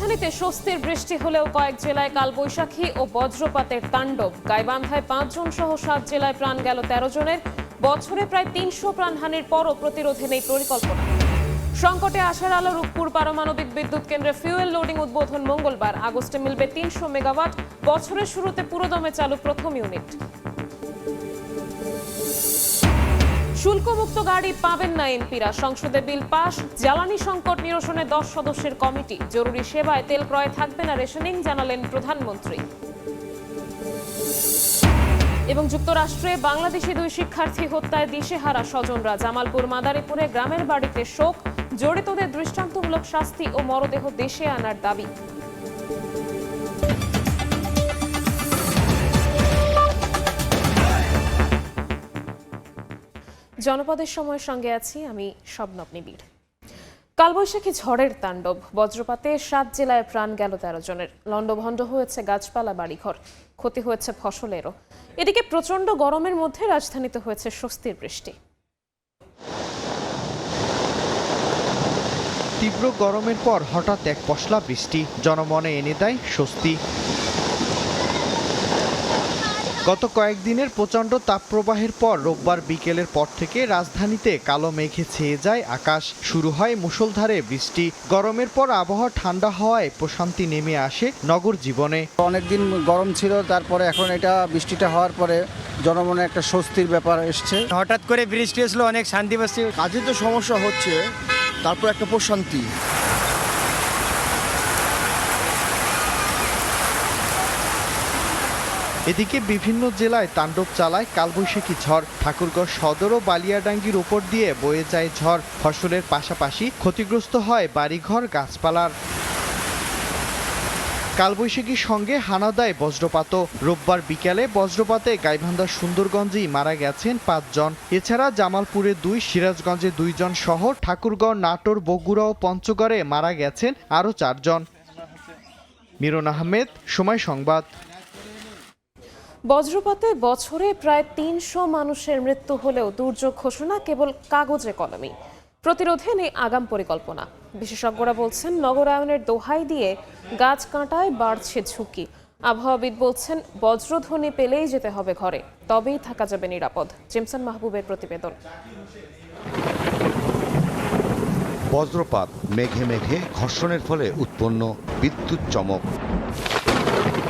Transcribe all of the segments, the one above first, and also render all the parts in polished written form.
রাজধানীতে স্বস্তির বৃষ্টি হলেও কয়েক জেলায় কালবৈশাখী ও বজ্রপাতের তাণ্ডব। গাইবান্ধায় 5 জন সহ 7 জেলায় প্রাণ গেল 13 জনের। বছরে প্রায় 300 প্রাণহানির পরও প্রতিরোধে নেই পরিকল্পনা। সংকটে আশার আলো রূপপুর পারমাণবিক বিদ্যুৎ কেন্দ্রে ফিউয়েল লোডিং উদ্বোধন মঙ্গলবার। আগস্টে মিলবে 300 মেগাওয়াট। বছরের শুরুতে পুরোদমে চালু প্রথম ইউনিট। শুল্কমুক্ত গাড়ি পাবেন না এমপিরা। সংসদে বিল পাস। জ্বালানি সংকট নিরসনে 10 সদস্যের কমিটি। জরুরি সেবায় তেল ক্রয়ে থাকবে না রেশনিং, জানালেন প্রধানমন্ত্রী। এবং যুক্তরাষ্ট্রে বাংলাদেশি 2 শিক্ষার্থী হত্যায় দিশেহারা স্বজনরা। জামালপুর মাদারীপুরে গ্রামের বাড়িতে শোক। জড়িতদের দৃষ্টান্তমূলক শাস্তি ও মরদেহ দেশে আনার দাবি। জনপদের সময়ের সঙ্গে আছি আমি শবনব নিবিড়। কালবৈশাখী ঝড়ের তাণ্ডব। বজ্রপাতে 7 জেলায় প্রাণ গেল 13 জনের। লণ্ডভণ্ড হয়েছে গাছপালা, বাড়িঘর। ক্ষতি হয়েছে ফসলেরও। এদিকে প্রচণ্ড গরমের মধ্যে রাজধানীতে হয়েছে স্বস্তির বৃষ্টি। তীব্র গরমের পর হঠাৎ এক পশলা বৃষ্টি জনমনে এনে দেয় স্বস্তি। গত কয়েকদিনের প্রচণ্ড তাপপ্রবাহের পর রোববার বিকেলের পর থেকে রাজধানীতে কালো মেঘে ছেয়ে যায় আকাশ। শুরু হয় মুষলধারে বৃষ্টি। গরমের পর আবহাওয়া ঠান্ডা হওয়ায় প্রশান্তি নেমে আসে নগর জীবনে। অনেকদিন গরম ছিল, তারপরে এখন এটা বৃষ্টিটা হওয়ার পরে জনমনে একটা স্বস্তির ব্যাপার এসছে। হঠাৎ করে বৃষ্টি আসলো, অনেক শান্তি পাচ্ছি। কাজে তো সমস্যা হচ্ছে, তারপর একটা প্রশান্তি। এদিকে বিভিন্ন জেলায় তাণ্ডব চালায় কালবৈশাখী ঝড়। ঠাকুরগাঁও সদর ও বালিয়াডাঙ্গির উপর দিয়ে বয়ে যায় ঝড়। ফসলের পাশাপাশি ক্ষতিগ্রস্ত হয় বাড়িঘর, গাছপালার। কালবৈশাখীর সঙ্গে হানা দেয় বজ্রপাতও। রোববার বিকেলে বজ্রপাতে গাইবান্ধার সুন্দরগঞ্জেই মারা গেছেন 5 জন। এছাড়া জামালপুরে 2, সিরাজগঞ্জে 2 জন সহ ঠাকুরগাঁও, নাটোর, বগুড়া ও পঞ্চগড়ে মারা গেছেন আরও 4 জন। মিরন আহমেদ, সময় সংবাদ। বজ্রপাতে বছরে প্রায় 300 মানুষের মৃত্যু হলেও দুর্যোগ ঘোষণা কেবল কাগজে কলমেই। প্রতিরোধে নেই আগাম পরিকল্পনা। বিশেষজ্ঞরা বলছেন, নগরায়নের দোহাই দিয়ে গাছ কাটায় বাড়ছে ঝুঁকি। আবহাওয়াবিদ বলছেন, বজ্রধ্বনি পেলেই যেতে হবে ঘরে, তবেই থাকা যাবে নিরাপদ। জেমসন মাহবুবের প্রতিবেদন। বজ্রপাত, মেঘে মেঘে ঘর্ষণের ফলে উৎপন্ন বিদ্যুৎ চমক।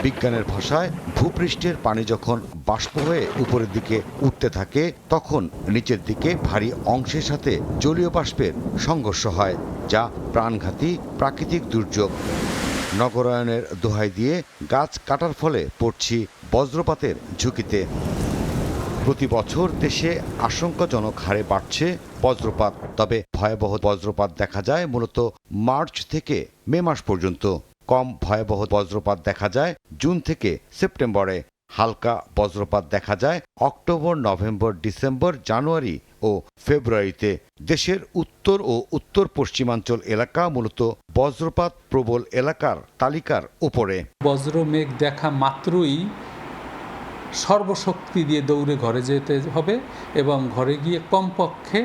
বিজ্ঞানের ভাষায় ভূপৃষ্ঠের পানি যখন বাষ্প হয়ে উপরের দিকে উঠতে থাকে, তখন নিচের দিকে ভারী অংশের সাথে জলীয় বাষ্পের সংঘর্ষ হয়, যা প্রাণঘাতী প্রাকৃতিক দুর্যোগ। নগরায়নের দোহাই দিয়ে গাছ কাটার ফলে পড়ছি বজ্রপাতের ঝুঁকিতে। প্রতি বছর দেশে আশঙ্কাজনক হারে বাড়ছে বজ্রপাত। তবে ভয়াবহ বজ্রপাত দেখা যায় মূলত মার্চ থেকে মে মাস পর্যন্ত। কম ভয়াবহ বজ্রপাত দেখা যায় জুন থেকে সেপ্টেম্বরে। হালকা বজ্রপাত দেখা যায় অক্টোবর, নভেম্বর, ডিসেম্বর, জানুয়ারি ও ফেব্রুয়ারিতে। দেশের উত্তর ও উত্তর পশ্চিমাঞ্চল এলাকা মূলত বজ্রপাত প্রবল এলাকার তালিকার উপরে। বজ্র মেঘ দেখা মাত্রই সর্বশক্তি দিয়ে দৌড়ে ঘরে যেতে হবে এবং ঘরে গিয়ে কমপক্ষে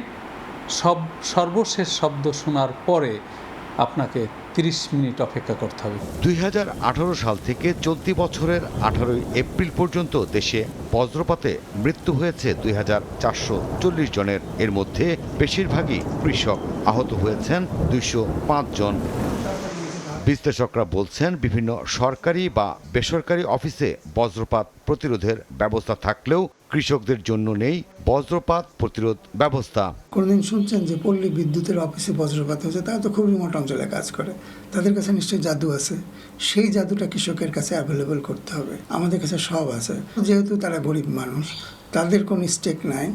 সর্বশেষ শব্দ শোনার পরে আপনাকে 30 মিনিট অপেক্ষা করতে হবে। 2018 সাল থেকে চলতি বছরের 18 এপ্রিল পর্যন্ত দেশে বজ্রপাতে মৃত্যু হয়েছে 2440 জনের। এর মধ্যে বেশিরভাগই কৃষক। আহত হয়েছেন 205 জন। বিশ্লেষকরা বলছেন, বিভিন্ন সরকারি বা বেসরকারি অফিসে বজ্রপাত প্রতিরোধের ব্যবস্থা থাকলেও কৃষকদের জন্য নেই বজ্রপাত প্রতিরোধ ব্যবস্থা। কোনদিন শুনছেন যে পল্লী বিদ্যুতের অফিসে বজ্রপাত হয়েছে? তারা তো খুব রিমোট অঞ্চলে কাজ করে, তাদের কাছে নিশ্চয়ই জাদু আছে। সেই জাদুটা কৃষকের কাছে অ্যাভেলেবল করতে হবে। আমাদের কাছে সব আছে, যেহেতু তারা গরিব মানুষ, তাদের কোনো স্টেক নাই,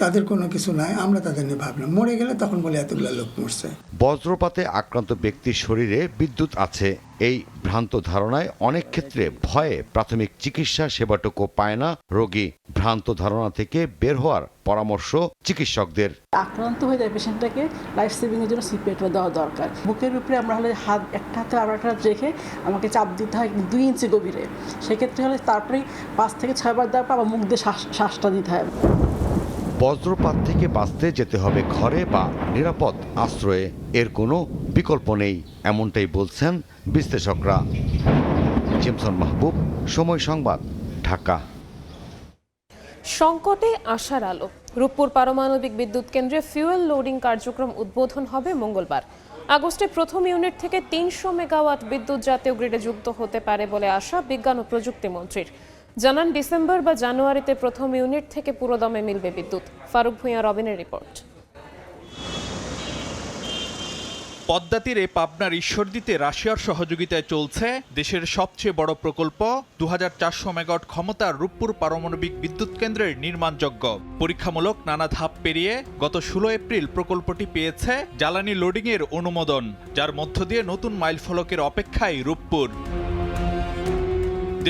তাদের কোনো কিছু নাই। আমরা তাদের নিয়ে ভাবলাম, মরে গেলে তখন বলে এতগুলো লোক মরছে। বজ্রপাতে আক্রান্ত ব্যক্তির শরীরে বিদ্যুৎ আছে, এই ভ্রান্ত ধারণায় অনেক ক্ষেত্রে ভয়ে প্রাথমিক চিকিৎসা সেবাটুকু পায় না রোগী। ভ্রান্ত ধারণা থেকে বের হওয়ার পরামর্শ চিকিৎসকদের। আক্রান্ত হয়ে যায় পেশেন্টটাকে লাইফ সেভিং এর জন্য সিপিআর দেওয়া দরকার। বুকের উপরে আমরা হলে হাত একটা হাতে আর একটা রেখে আমাকে চাপ দিতে হয় 2 ইঞ্চি গভীরে। সেক্ষেত্রে হলে তারপরেই 5 থেকে 6 বার দেওয়ার পর আবার মুখ দিয়ে শ্বাসটা দিতে হয়। বজ্রপাত থেকে বাঁচতে যেতে হবে ঘরে বা নিরাপদ আশ্রয়ে, এর কোনো বিকল্প নেই, এমনটাই বলছেন বিশ্লেষকরা। জেমসন মাহবুব, সময় সংবাদ, ঢাকা। সংকটে আশার আলো। রূপপুর পারমাণবিক বিদ্যুৎ কেন্দ্রে ফিউয়েল লোডিং কার্যক্রম উদ্বোধন হবে মঙ্গলবার। আগস্টে প্রথম ইউনিট থেকে 300 মেগাওয়াট বিদ্যুৎ জাতীয় গ্রিডে যুক্ত হতে পারে বলে আশা বিজ্ঞান ও প্রযুক্তি মন্ত্রীর। জানান, ডিসেম্বর বা জানুয়ারিতে প্রথম ইউনিট থেকে পুরোদমে মিলবে বিদ্যুৎ। ফারুক ভূঁইয়া, রবিনের রিপোর্ট। পদ্মা তীরে পাবনার ঈশ্বরদীতে রাশিয়ার সহযোগিতায় চলছে দেশের সবচেয়ে বড় প্রকল্প 2400 মেগাওয়াট ক্ষমতার রূপপুর পারমাণবিক বিদ্যুৎ কেন্দ্রের নির্মাণযজ্ঞ। পরীক্ষামূলক নানা ধাপ পেরিয়ে গত 16 এপ্রিল প্রকল্পটি পেয়েছে জ্বালানি লোডিংয়ের অনুমোদন, যার মধ্য দিয়ে নতুন মাইলফলকের অপেক্ষায় রূপপুর।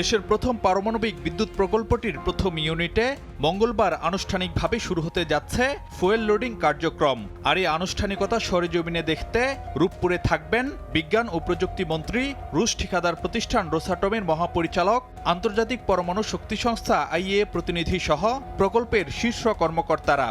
দেশের প্রথম পারমাণবিক বিদ্যুৎ প্রকল্পটির প্রথম ইউনিটে মঙ্গলবার আনুষ্ঠানিকভাবে শুরু হতে যাচ্ছে ফুয়েল লোডিং কার্যক্রম। আর এই আনুষ্ঠানিকতা সরেজমিনে দেখতে রূপপুরে থাকবেন বিজ্ঞান ও প্রযুক্তি মন্ত্রী, রুশ ঠিকাদার প্রতিষ্ঠান রোসাটমের মহাপরিচালক, আন্তর্জাতিক পরমাণু শক্তি সংস্থা IAEA প্রতিনিধি সহ প্রকল্পের শীর্ষ কর্মকর্তারা।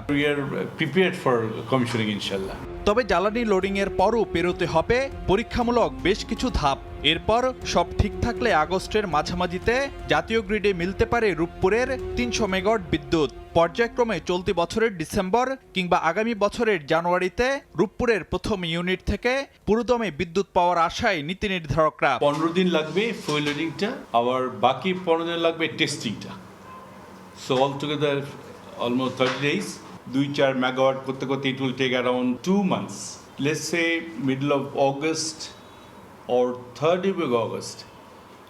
তবে জ্বালানি লোডিংয়ের পরও পেরোতে হবে পরীক্ষামূলক বেশ কিছু ধাপ। এরপর সব ঠিক থাকলে আগস্টের মাঝামাঝিতে জাতীয় গ্রিডে মিলতে পারে রূপপুরের 300 মেগাওয়াট বিদ্যুৎ। পর্যায়ক্রমে চলতি বছরের ডিসেম্বর কিংবা আগামী বছরের জানুয়ারিতে রূপপুরের প্রথম ইউনিট থেকে পুরোদমে বিদ্যুৎ পাওয়ার আশায় নীতি নির্ধারকরা। 15 দিন লাগবে ফুয়েল লোডিংটা, আবার বাকি 15 দিন লাগবে টেস্টিংটা। So all together almost 30 days, 2-4 megawatt করতে করতে it will take around 2 months. Let's say middle of August or 3rd week of August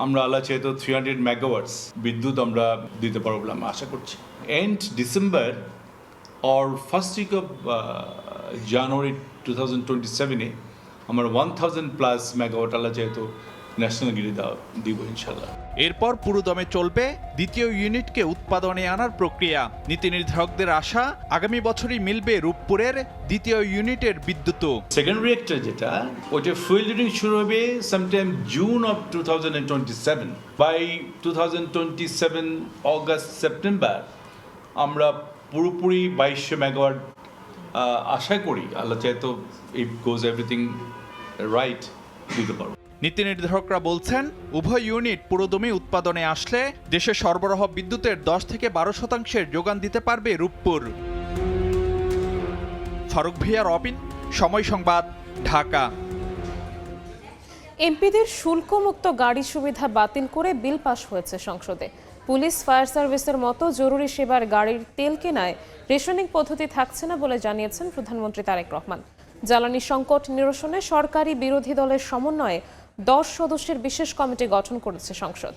আমরা আল্লাহ চাইতো 300 মেগাওয়াটস বিদ্যুৎ আমরা দিতে পারবো বলে আমরা আশা করছি। End December or first week of January 2027 আমরা 1000+ মেগাওয়াট আল্লাহ চাইতো ন্যাশনাল গ্রিডে দিব ইনশাল্লাহ। এরপর পুরোদমে চলবে দ্বিতীয় ইউনিটকে উৎপাদনে আনার প্রক্রিয়া। নীতি নির্ধারকদের আশা, আগামী বছরই মিলবে রূপপুরের দ্বিতীয় ইউনিটের বিদ্যুৎ। সেকেন্ড রিয়েক্টর যেটা, ওটা ফুয়েল লোডিং শুরু হবে sometime June of 2027। By 2027 August September আমরা পুরোপুরি 2200 মেগাওয়াট আশা করি আল্লাহ চাইতো ইফ গোজ এভরিথিং রাইট দিতে পারবো। নীতি নির্ধারকরা বলছেন, উভয় ইউনিট পুরোদমে উৎপাদনে আসলে দেশে সরবরাহ বিদ্যুতের 10 থেকে 12% যোগান দিতে পারবে রূপপুর। ফারুক ভূঁইয়া, রবিন, সময় সংবাদ, ঢাকা। এমপিদের শুল্কমুক্ত গাড়ি সুবিধা বাতিল করে বিল পাস হয়েছে সংসদে। পুলিশ, ফায়ার সার্ভিসের মতো জরুরি সেবার গাড়ির তেল কেনায় রেশনিং পদ্ধতি থাকছে না বলে জানিয়েছেন প্রধানমন্ত্রী তারেক রহমান। জ্বালানি সংকট নিরসনে সরকারি বিরোধী দলের সমন্বয়ে 10 সদস্যের বিশেষ কমিটি গঠন করেছে সংসদ।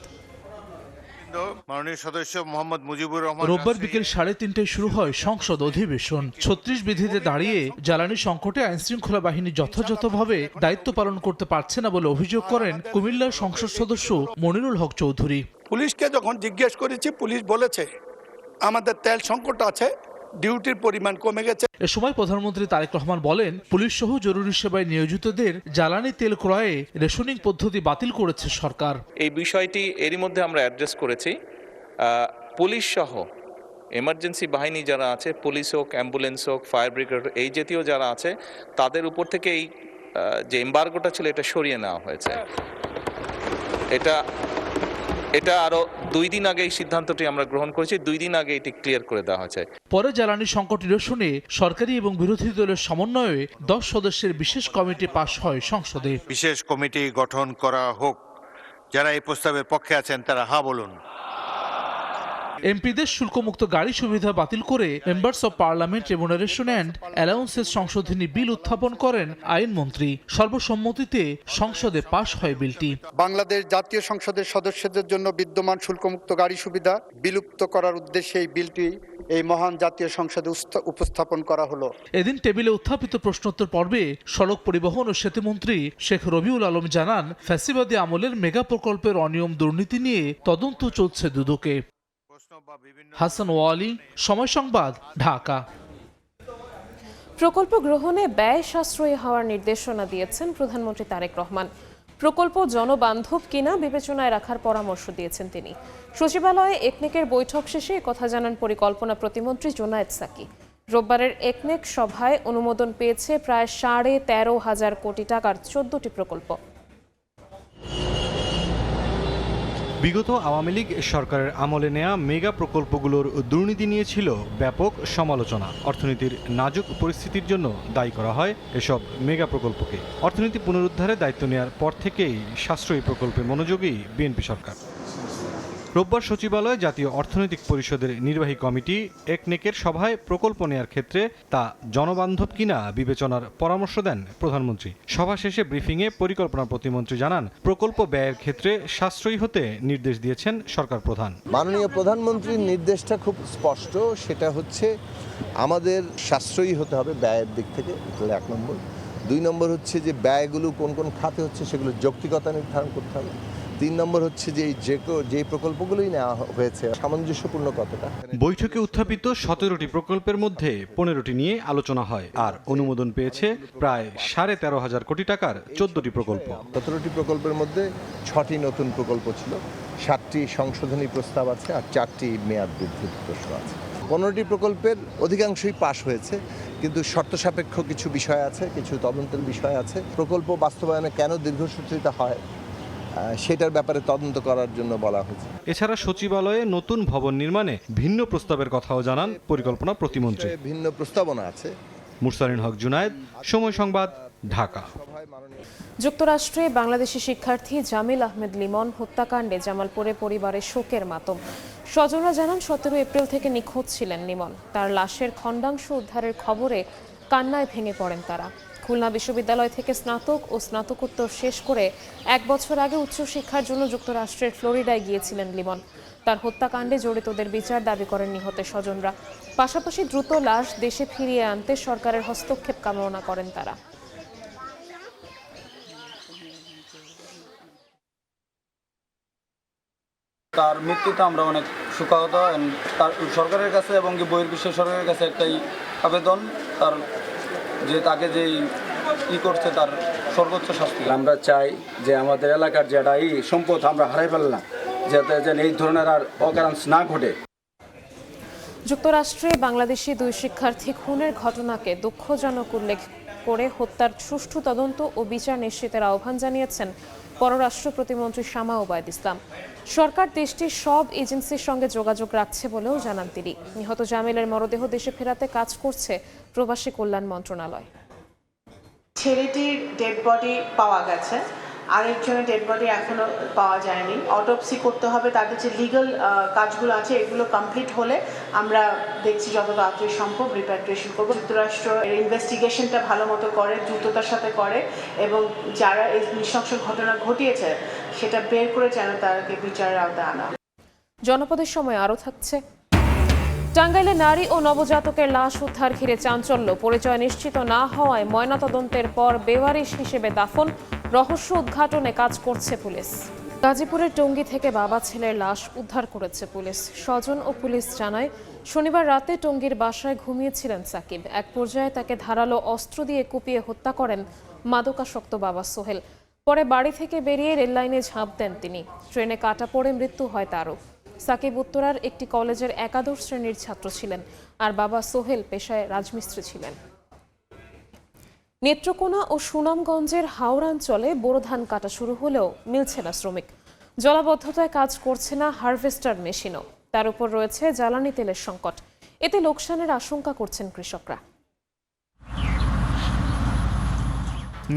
রোববার বিকেল 3:30টায় শুরু হয় সংসদ অধিবেশন। 36 বিধিতে দাঁড়িয়ে জ্বালানি সংকটে আইনশৃঙ্খলা বাহিনী যথাযথভাবে দায়িত্ব পালন করতে পারছে না বলে অভিযোগ করেন কুমিল্লার সংসদ সদস্য মনিরুল হক চৌধুরী। পুলিশকে যখন জিজ্ঞেস করেছি, পুলিশ বলেছে আমাদের তেল সংকট আছে, ডিউটির পরিমাণ কমে গেছে। এ সময় প্রধানমন্ত্রী তারেক রহমান বলেন, পুলিশ সহ জরুরি সেবায় নিয়োজিতদের জ্বালানি তেল ক্রয়ে রেশনিং পদ্ধতি বাতিল করেছে সরকার। এই বিষয়টি এরই মধ্যে আমরা অ্যাড্রেস করেছি। পুলিশ সহ এমার্জেন্সি বাহিনী যারা আছে, পুলিশ হোক, অ্যাম্বুলেন্স হোক, ফায়ার ব্রিগেড, এই জাতীয় যারা আছে, তাদের উপর থেকে এই যে এম্বার্গোটা ছিল এটা সরিয়ে নেওয়া হয়েছে। এটা আরো 2 দিন আগে এই সিদ্ধান্তটি আমরা গ্রহণ করেছি। 2 দিন আগে এটি ক্লিয়ার করে দেওয়া হয়েছে। পরে জ্বালানি সংকট নিরসনে সরকারি এবং বিরোধী দলের সমন্বয়ে 10 সদস্যের বিশেষ কমিটি পাশ হয় সংসদে। বিশেষ কমিটি গঠন করা হোক। যারা এই প্রস্তাবের পক্ষে আছেন তারা হ্যাঁ বলুন। এমপিদের শুল্কমুক্ত গাড়ি সুবিধা বাতিল করে members of parliament remuneration and allowances সংশোধনী বিল উত্থাপন করেন আইনমন্ত্রী। সর্বসম্মতিতে সংসদে পাশ হয় বিলটি। বাংলাদেশ জাতীয় সংসদের সদস্যদের জন্য বিদ্যমান শুল্কমুক্ত গাড়ি সুবিধা বিলুপ্ত করার উদ্দেশ্যে এই বিলটি এই মহান জাতীয় সংসদে উপস্থাপন করা হলো। এদিন টেবিলে উত্থাপিত প্রশ্নোত্তর পর্বে সড়ক পরিবহন ও সেতুমন্ত্রী শেখ রবিউল আলম জানান, ফ্যাসিবাদী আমলের মেগা প্রকল্পের অনিয়ম দুর্নীতি নিয়ে তদন্ত চলছে দুদকে। হাসান ওয়ালি, সময় সংবাদ, ঢাকা। প্রকল্প গ্রহণে ব্যয় সাশ্রয়ী হওয়ার নির্দেশনা দিয়েছেন প্রধানমন্ত্রী তারেক রহমান। প্রকল্প জনবান্ধব কিনা বিবেচনায় রাখার পরামর্শ দিয়েছেন তিনি। সচিবালয়ে একনেকের বৈঠক শেষে কথা জানান পরিকল্পনা প্রতিমন্ত্রী জোনায়েদ সাকি। রোববারের একনেক সভায় অনুমোদন পেয়েছে প্রায় 13,500 কোটি টাকার 14টি প্রকল্প। বিগত আওয়ামী লীগ সরকারের আমলে নেয়া মেগা প্রকল্পগুলোর দুর্নীতি নিয়ে ছিল ব্যাপক সমালোচনা। অর্থনীতির নাজুক পরিস্থিতির জন্য দায়ী করা হয় এসব মেগা প্রকল্পকে। অর্থনীতি পুনরুদ্ধারে দায়িত্ব নেওয়ার পর থেকেই সাশ্রয়ী প্রকল্পে মনোযোগী বিএনপি সরকার। রোববার সচিবালয়ে জাতীয় অর্থনৈতিক পরিষদের নির্বাহী কমিটি একনেকের সভায় প্রকল্প নেয়ার ক্ষেত্রে তা জনবান্ধব কিনা বিবেচনার পরামর্শ দেন প্রধানমন্ত্রী। সভা শেষে ব্রিফিংয়ে পরিকল্পনা প্রতিমন্ত্রী জানান, প্রকল্প ব্যয়ের ক্ষেত্রে সাশ্রয়ী হতে নির্দেশ দিয়েছেন সরকার প্রধান। মাননীয় প্রধানমন্ত্রীর নির্দেশটা খুব স্পষ্ট, সেটা হচ্ছে আমাদের সাশ্রয়ী হতে হবে ব্যয়ের দিক থেকে, তাহলে 1 নম্বর। 2 নম্বর হচ্ছে যে ব্যয়গুলো কোন কোন খাতে হচ্ছে সেগুলো যৌক্তিকতা নির্ধারণ করতে হবে। 3 নম্বর হচ্ছে যে প্রকল্পগুলোই নেওয়া হয়েছে সামঞ্জস্যপূর্ণ কতটা। বৈঠকে উত্থাপিত 17টি প্রকল্পের মধ্যে 15টি নিয়ে আলোচনা হয়, আর অনুমোদন পেয়েছে প্রায় 13,500 কোটি টাকার 14টি প্রকল্প। 17টি প্রকল্পের মধ্যে 6টি নতুন প্রকল্প ছিল, 7টি সংশোধনী প্রস্তাব আছে, আর 4টি মেয়াদ বৃদ্ধির প্রশ্ন আছে। 15টি প্রকল্পের অধিকাংশই পাশ হয়েছে, কিন্তু শর্ত সাপেক্ষ কিছু বিষয় আছে, কিছু তদন্তের বিষয় আছে। প্রকল্প বাস্তবায়নে কেন দীর্ঘসূত্রিতা হয় সেটার ব্যাপারে তদন্ত করার জন্য বলা হয়েছে। এছাড়া সচিবালয়ে নতুন ভবন নির্মাণে ভিন্ন প্রস্তাবের কথাও জানান পরিকল্পনা প্রতিমন্ত্রী। ভিন্ন প্রস্তাবনা আছে। মুরসালিন হক জুনায়েদ, সময় সংবাদ, ঢাকা। যুক্তরাষ্ট্রে বাংলাদেশি শিক্ষার্থী জামিল আহমেদ লিমন হত্যাকাণ্ডে জামালপুরে পরিবারের শোকের মাতম। স্বজনরা জানান 17 এপ্রিল থেকে নিখোঁজ ছিলেন লিমন। তার লাশের খণ্ডাংশ উদ্ধারের খবরে কান্নায় ভেঙে পড়েন তারা। খুলনা বিশ্ববিদ্যালয় থেকে স্নাতক ও স্নাতকোত্তর শেষ করে 1 বছর আগে উচ্চশিক্ষার জন্য যুক্তরাষ্ট্রের ফ্লোরিডায় গিয়েছিলেন লিমন। তার হত্যাকাণ্ডে জড়িতদের বিচার দাবি করেন নিহতের স্বজনরা। পাশাপাশি দ্রুত লাশ দেশে ফিরিয়ে আনতে সরকারের হস্তক্ষেপ কামনা করেন তারা। তার মৃত্যুতে আমরা অনেক শোকাহত। তার সরকারের কাছে এবং বহির্বিশ্বের সরকারের কাছে একটাই আবেদন, তার যে তাকে যেই করছে তার সর্বোচ্চ শাস্তি। আমরা চাই যে আমাদের এলাকার যেটা সম্পদ আমরা হারাই ফেললাম, যাতে যেন এই ধরনের আর অকারেন্স না ঘটে। যুক্তরাষ্ট্রে বাংলাদেশি 2 শিক্ষার্থী খুনের ঘটনাকে দুঃখজনক উল্লেখ করে হত্যার সুষ্ঠু তদন্ত ও বিচার নিশ্চিতের আহ্বান জানিয়েছেন পররাষ্ট্র প্রতিমন্ত্রী শামা ওবায়দ ইসলাম। সরকার দেশটির সব এজেন্সির সঙ্গে যোগাযোগ রাখছে বলেও জানান তিনি। নিহত জামিলের মরদেহ দেশে ফেরাতে কাজ করছে প্রবাসী কল্যাণ মন্ত্রণালয়। ছেলেটির ডেড বডি পাওয়া গেছে, আরেকজনের ডেড বডি এখনো পাওয়া যায়নি। অটোপসি করতে হবে, তাদের যে লিগ্যাল কাজগুলো আছে এগুলো কমপ্লিট হলে আমরা দেখছি যত তাড়াতাড়ি সম্ভব রিপ্যাট্রিয়েশন করবো। যুক্তরাষ্ট্র ইনভেস্টিগেশনটা ভালো মতো করে, দ্রুততার সাথে করে, এবং যারা এই নৃশংস ঘটনা ঘটিয়েছে সেটা বের করে যেন তাদেরকে বিচারের আওতায় আনা। জনপদের সময় আরও থাকছে। টাঙ্গাইলে নারী ও নবজাতকের লাশ উদ্ধার ঘিরে চাঞ্চল্য। পরিচয় নিশ্চিত না হওয়ায় ময়নাতদন্তের পর বেওয়ারিশ হিসেবে দাফন। রহস্য উদ্ঘাটনে কাজ করছে পুলিশ। গাজীপুরের টঙ্গী থেকে বাবা ছেলের লাশ উদ্ধার করেছে পুলিশ। স্বজন ও পুলিশ জানায়, শনিবার রাতে টঙ্গীর বাসায় ঘুমিয়েছিলেন সাকিব। এক পর্যায়ে তাকে ধারালো অস্ত্র দিয়ে কুপিয়ে হত্যা করেন মাদকাসক্ত বাবা সোহেল। পরে বাড়ি থেকে বেরিয়ে রেললাইনে ঝাঁপ দেন তিনি। ট্রেনে কাটা পড়ে মৃত্যু হয় তারও। সাকিব উত্তরার একটি কলেজের একাদশ শ্রেণীর ছাত্র ছিলেন, আর বাবা সোহেল পেশায় রাজমিস্ত্রি ছিলেন। নেত্রকোনা ও সুনামগঞ্জের হাওড়াঞ্চলে বোরো ধান কাটা শুরু হলেও মিলছে না শ্রমিক। জলাবদ্ধতায় কাজ করছে না হারভেস্টার মেশিনও। তার উপর রয়েছে জ্বালানি তেলের সংকট। এতে লোকসানের আশঙ্কা করছেন কৃষকরা।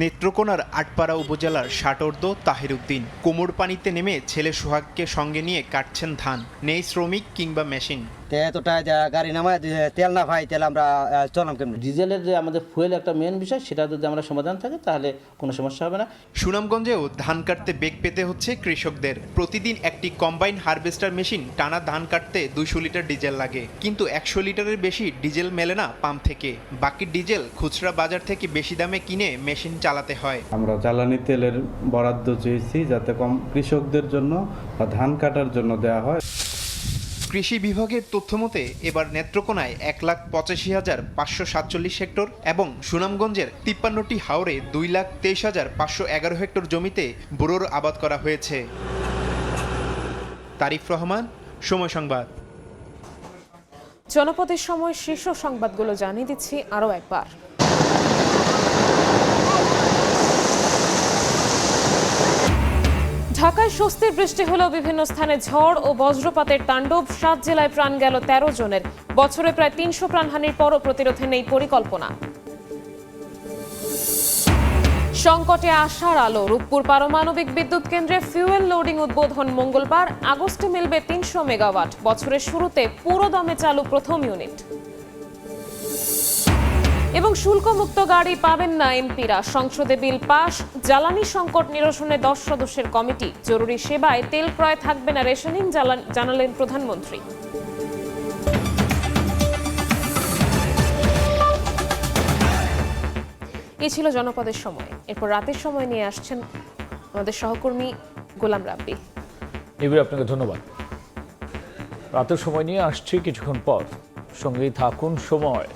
নেত্রকোনার আটপাড়া উপজেলার ষাটর্দ তাহির উদ্দিন কোমর পানিতে নেমে ছেলে সোহাগকে সঙ্গে নিয়ে কাটছেন ধান। নেই শ্রমিক কিংবা মেশিন। এতটা গাড়ি নামায় তেল না ভাই, তেল আমরা চলাম কেমন। ডিজেলের যে আমাদের ফুয়েল একটা মেন বিষয়, সেটা যদি আমরা সমাধান থাকে তাহলে কোনো সমস্যা হবে না। সুনামগঞ্জেও ধান কাটতে বেগ পেতে হচ্ছে কৃষকদের। প্রতিদিন একটি কম্বাইন হারভেস্টার মেশিন টানা ধান কাটতে 200 লিটার ডিজেল লাগে, কিন্তু 100 লিটারের বেশি ডিজেল মেলে না পাম্প থেকে। বাকি ডিজেল খুচরা বাজার থেকে বেশি দামে কিনে মেশিন চালাতে হয়। আমরা জ্বালানি তেলের বরাদ্দ চেয়েছি যাতে কৃষকদের জন্য বা ধান কাটার জন্য দেওয়া হয়। কৃষি বিভাগের তথ্যমতে এবার নেত্রকোনায় 1,85,547 হেক্টর এবং সুনামগঞ্জের 53টি হাওরে 2,23,511 হেক্টর জমিতে বোরোর আবাদ করা হয়েছে। তারিফ রহমান, সময় সংবাদ। জনপদের সময় শীর্ষ সংবাদগুলো জানিয়ে দিচ্ছি আরও একবার। ঢাকায় স্বস্তির বৃষ্টি হলেও বিভিন্ন স্থানে ঝড় ও বজ্রপাতের তাণ্ডব। 7 জেলায় প্রাণ গেল 13 জনের। বছরে প্রায় 300 প্রাণহানির পরও প্রতিরোধে নেই পরিকল্পনা। সংকটে আশার আলো। রূপপুর পারমাণবিক বিদ্যুৎ কেন্দ্রে ফুয়েল লোডিং উদ্বোধন মঙ্গলবার। আগস্টে মিলবে 300 মেগাওয়াট। বছরের শুরুতে পুরো দমে চালু প্রথম ইউনিট। এবং শুল্কমুক্ত গাড়ি পাবেন না এমপিরা। সংসদে বিল পাশ। জ্বালানি সংকট নিরসনে 10 সদস্যের কমিটি। জরুরি সেবায় তেল ক্রয় থাকবে না রেশনিং, জানালেন প্রধানমন্ত্রী। এই ছিল জনপদের সময়। এরপর রাতের সময় নিয়ে আসছেন আমাদের সহকর্মী গোলাম রাব্বি। এবার আপনাকে ধন্যবাদ। রাতের সময় নিয়ে আসছি কিছুক্ষণ পর, সঙ্গেই থাকুন সময়।